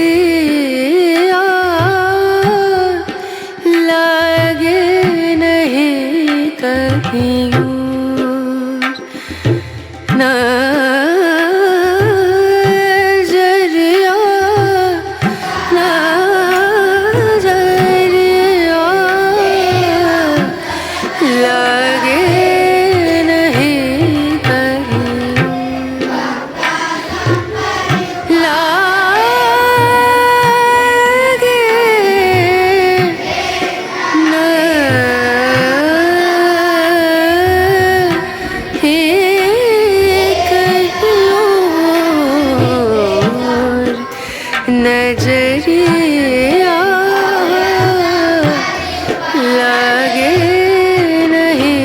नजरिया लागे नहीं कहीं और नजरिया नजरिया लागे नहीं कहीं लागे नजरिया लागे नहीं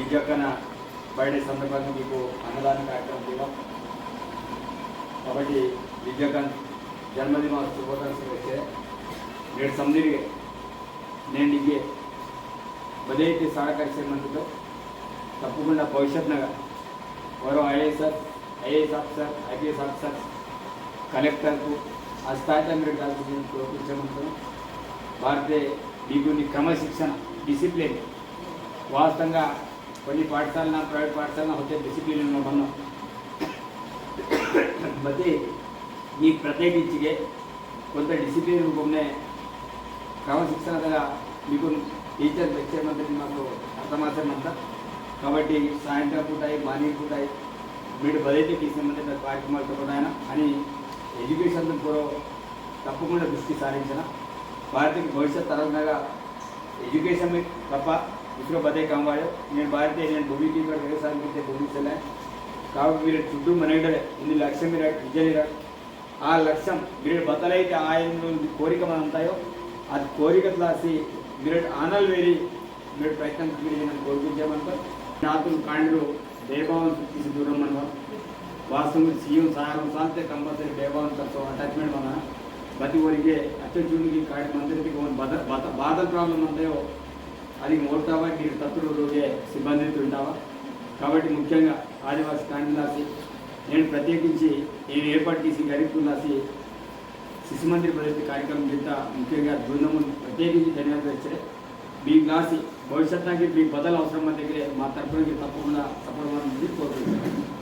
విద్యాకన బర్త్డే సందర్భంగా మీకు అన్నదాన కార్యక్రమం కూడా కాబట్టి విద్యాకాంత్ जन्मदिन शुभाकांक्षी वे नेट समझी ने बदे सहकारी मंत्री तपक भविष्य वो IAS officer IPS officer collector को आ स्थाई प्रोत्साह भारतीय दी क्रमशिक्षण डिसिप्लिन वास्तव కొన్ని పాఠశాల ప్రైవేట్ పాఠశాల होते डिसिप्लिन बनो मध्य మీకు ప్రత్యేకించిగే కొంత డిసిప్లిన్ రూపంలో క్రమశిక్షణగా మీకు టీచర్ లెక్చర్ మంత్రి మాకు అర్థమవుతుందంతా కాబట్టి సాయంత్రం పూట మార్నింగ్ పూట మీరు బదైతే సంబంధించిన కార్యక్రమాలతో కూడా అని ఎడ్యుకేషన్ కూడా తప్పకుండా దృష్టి సారించిన భారతీయ భవిష్యత్ తరంగా ఎడ్యుకేషన్ తప్ప ఇతర బదే కావాలి నేను భారతీయ నేను భూమికి వ్యవసాయం చేసే భూమి చెల్లా కాబట్టి మీరు చుట్టూ మనగడలే ఇన్ని లక్ష్యం మీరు విద్య ఆ లక్ష్యం మీరు బతలైతే ఆయన కోరిక మన ఉంటాయో అది కోరిక క్లాసి మీరు ఆనల్ వేరి మీరు ప్రయత్నం మీరు కోరుకుంటామంటారు జాతులు కాండ్రు భేదభావం తీసి దూరం మనం వాస్తవం సీఎం సహాయం సాధితే కంపల్సరీ భేదభావం తక్కువ అటాచ్మెంట్ మన ప్రతి ఒరికి అత్యుడికి కాడి మంత్రికి బాధల ప్రాబ్లం ఉంటాయో అది మోడతావా మీరు తత్తులు రోజే సిబ్బందితో ఉంటావా కాబట్టి ముఖ్యంగా ఆదివాసీ కాండిలాసి నేను ప్రత్యేకించి నేను ఏర్పాటు చేసి గరీబ్లాసి శిశు మందిర్ ప్రజెక్ట్ కార్యక్రమం చేత ముఖ్యంగా బృందము ప్రత్యేకించి ధన్యవాదాలు వచ్చాయి మీ క్లాసి భవిష్యత్తుకి మీ బదులు అవసరం మన దగ్గర మా తరఫున తప్పకుండా సఫలమని కోరుకుంటున్నాను.